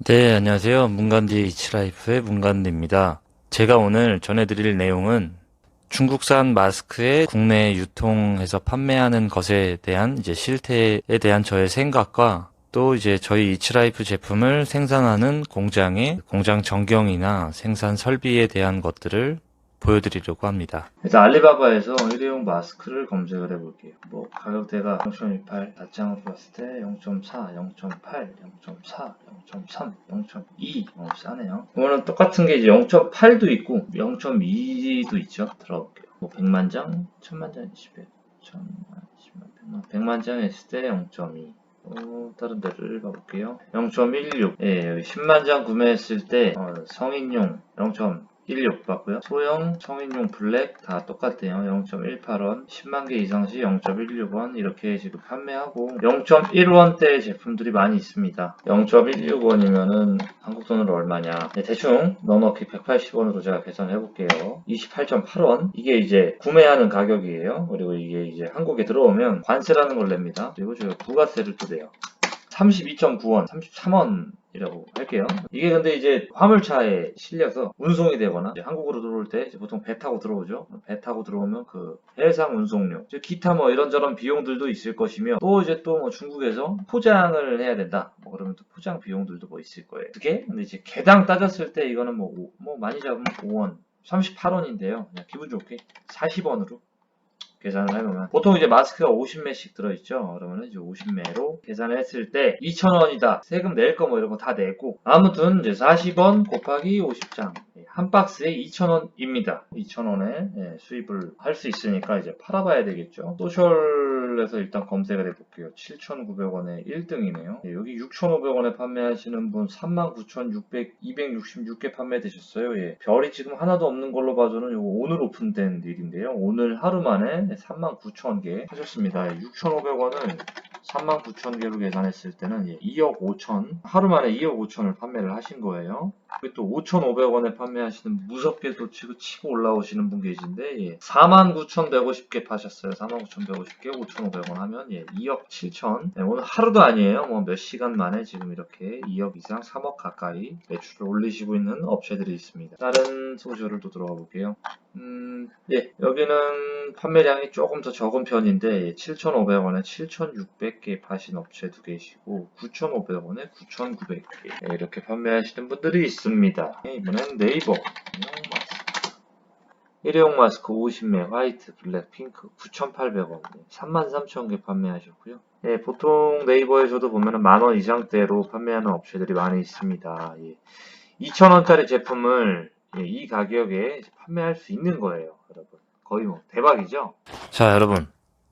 네, 안녕하세요. 문간디 이치라이프의 문간디입니다. 제가 오늘 전해드릴 내용은 중국산 마스크의 국내 유통해서 판매하는 것에 대한 실태에 대한 저의 생각과 또 저희 이치라이프 제품을 생산하는 공장의 공장 전경이나 생산 설비에 대한 것들을 보여드리려고 합니다. 일단 알리바바에서 일회용 마스크를 검색을 해볼게요. 가격대가 0.28, 낱장으로 봤을 때 0.4, 0.8, 0.4, 0.3, 0.2 싸네요. 이거는 똑같은 게 이제 0.8도 있고 0.2도 있죠. 들어볼게요. 100만 장, 1000만 장, 10만, 10만, 100만 장 했을 때 0.2. 다른 데를 봐볼게요. 0.16. 예, 여기 10만 장 구매했을 때 성인용 0.16 받고요. 소형, 성인용 블랙 다 똑같아요. 0.18원, 10만 개 이상 시 0.16원 이렇게 지금 판매하고 0.1원대 제품들이 많이 있습니다. 0.16원이면은 한국 돈으로 얼마냐? 네, 대충 넣어넣기 180원으로 제가 계산해 볼게요. 28.8원. 이게 이제 구매하는 가격이에요. 그리고 이게 이제 한국에 들어오면 관세라는 걸 냅니다. 그리고 제가 부가세를 또 내요. 32.9원, 33원이라고 할게요. 이게 근데 이제 화물차에 실려서 운송이 되거나 한국으로 들어올 때 보통 배 타고 들어오죠. 배 타고 들어오면 그 해상 운송료, 기타 이런저런 비용들도 있을 것이며 또 또 중국에서 포장을 해야 된다. 그러면 또 포장 비용들도 있을 거예요. 그게 근데 이제 개당 따졌을 때 이거는 많이 잡으면 5원, 38원인데요. 그냥 기분 좋게 40원으로 계산을 해보면 보통 이제 마스크가 50매씩 들어있죠. 그러면 이제 50매로 계산을 했을 때 2,000원이다. 세금 낼 거 이런 거 다 내고 아무튼 이제 40원 곱하기 50장 한 박스에 2,000원입니다. 2,000원에 수입을 할 수 있으니까 이제 팔아봐야 되겠죠. 소셜에서 일단 검색을 해볼게요. 7,900원에 1등이네요. 여기 6,500원에 판매하시는 분 39,266개 판매되셨어요. 예. 별이 지금 하나도 없는 걸로 봐서는 요거 오늘 오픈된 일인데요. 오늘 하루 만에 39,000개 하셨습니다. 6,500원을 39,000개로 계산했을 때는 2억 5천, 하루 만에 2억 5천을 판매를 하신 거예요. 그리고 또 5,500원에 판매하시는 무섭게도 치고 올라오시는 분 계신데 49,150개 파셨어요. 49,150개 5,500원 하면 2억 7천. 오늘 하루도 아니에요. 몇 시간 만에 지금 이렇게 2억 이상 3억 가까이 매출을 올리시고 있는 업체들이 있습니다. 다른 소셜을 또 들어가 볼게요. 여기는 판매량이 조금 더 적은 편인데 7,500원에 7,600개 파신 업체 두 계시고 9,500원에 9,900개 이렇게 판매하시는 분들이 있습니다. 이번엔 네이버 일회용 마스크 50매 화이트, 블랙, 핑크 9,800원 33,000개 판매하셨고요. 보통 네이버에서도 보면은 만원 이상대로 판매하는 업체들이 많이 있습니다. 2,000원짜리 제품을 이 가격에 판매할 수 있는 거예요, 여러분. 거의 대박이죠? 자, 여러분.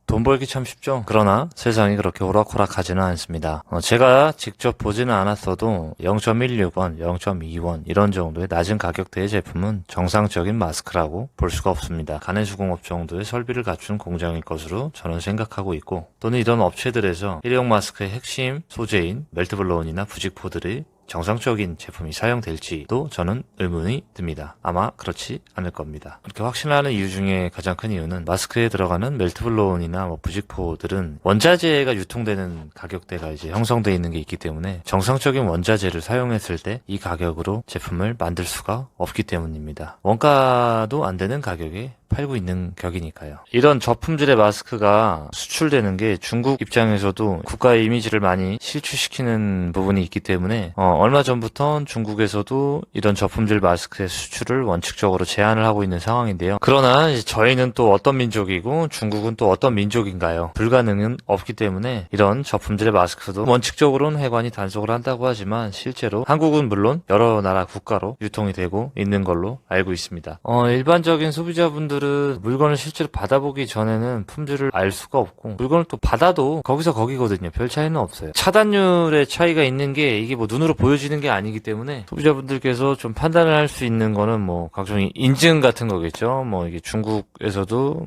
돈 벌기 참 쉽죠? 그러나 세상이 그렇게 오락호락하지는 않습니다. 제가 직접 보지는 않았어도 0.16원, 0.2원 이런 정도의 낮은 가격대의 제품은 정상적인 마스크라고 볼 수가 없습니다. 가내수공업 정도의 설비를 갖춘 공장일 것으로 저는 생각하고 있고 또는 이런 업체들에서 일회용 마스크의 핵심 소재인 멜트블로운이나 부직포들이 정상적인 제품이 사용될지도 저는 의문이 듭니다. 아마 그렇지 않을 겁니다. 그렇게 확신하는 이유 중에 가장 큰 이유는 마스크에 들어가는 멜트블로운이나 부직포들은 원자재가 유통되는 가격대가 형성되어 있는 게 있기 때문에 정상적인 원자재를 사용했을 때 이 가격으로 제품을 만들 수가 없기 때문입니다. 원가도 안 되는 가격에 팔고 있는 격이니까요. 이런 저품질의 마스크가 수출되는 게 중국 입장에서도 국가의 이미지를 많이 실추시키는 부분이 있기 때문에 얼마 전부터 중국에서도 이런 저품질 마스크의 수출을 원칙적으로 제한을 하고 있는 상황인데요. 그러나 저희는 또 어떤 민족이고 중국은 또 어떤 민족인가요? 불가능은 없기 때문에 이런 저품질의 마스크도 원칙적으로는 해관이 단속을 한다고 하지만 실제로 한국은 물론 여러 나라 국가로 유통이 되고 있는 걸로 알고 있습니다. 일반적인 소비자분들은 물건을 실제로 받아보기 전에는 품질을 알 수가 없고 물건을 또 받아도 거기서 거기거든요. 별 차이는 없어요. 차단율의 차이가 있는 게 이게 눈으로 보여지는 게 아니기 때문에 소비자분들께서 좀 판단을 할 수 있는 거는 각종 인증 같은 거겠죠. 이게 중국에서도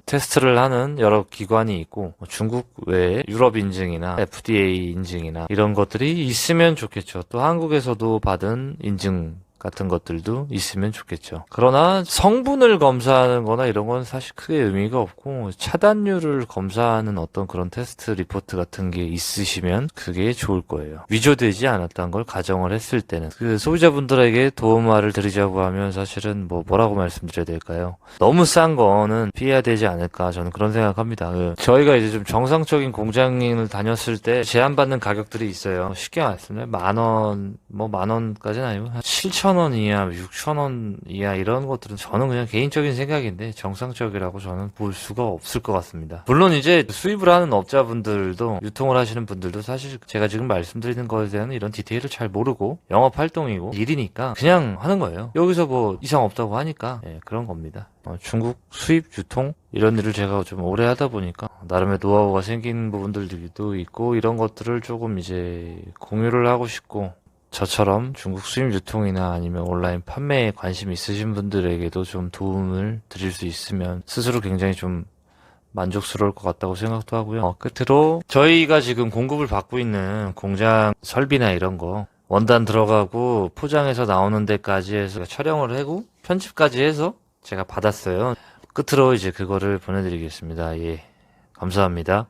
테스트를 하는 여러 기관이 있고 중국 외에 유럽 인증이나 FDA 인증이나 이런 것들이 있으면 좋겠죠. 또 한국에서도 받은 인증 같은 것들도 있으면 좋겠죠. 그러나 성분을 검사하는 거나 이런 건 사실 크게 의미가 없고 차단율을 검사하는 어떤 그런 테스트 리포트 같은 게 있으시면 그게 좋을 거예요. 위조되지 않았다는 걸 가정을 했을 때는 그 소비자분들에게 도움말을 드리자고 하면 사실은 뭐라고 말씀드려야 될까요? 너무 싼 거는 피해야 되지 않을까 저는 그런 생각합니다. 저희가 이제 좀 정상적인 공장을 다녔을 때 제한받는 가격들이 있어요. 쉽게 말씀드리면 10,000원, 10,000원까지는 아니고 7,000원 이하, 6,000원 이하 이런 것들은 저는 그냥 개인적인 생각인데 정상적이라고 저는 볼 수가 없을 것 같습니다. 물론 이제 수입을 하는 업자분들도 유통을 하시는 분들도 사실 제가 지금 말씀드리는 거에 대한 이런 디테일을 잘 모르고 영업 활동이고 일이니까 그냥 하는 거예요. 여기서 뭐 이상 없다고 하니까 그런 겁니다. 중국 수입 유통 이런 일을 제가 좀 오래 하다 보니까 나름의 노하우가 생긴 부분들도 있고 이런 것들을 조금 이제 공유를 하고 싶고 저처럼 중국 수입 유통이나 아니면 온라인 판매에 관심 있으신 분들에게도 좀 도움을 드릴 수 있으면 스스로 굉장히 좀 만족스러울 것 같다고 생각도 하고요. 끝으로 저희가 지금 공급을 받고 있는 공장 설비나 이런 거 원단 들어가고 포장해서 나오는 데까지 해서 촬영을 하고 편집까지 해서 제가 받았어요. 끝으로 이제 그거를 보내드리겠습니다. 예. 감사합니다.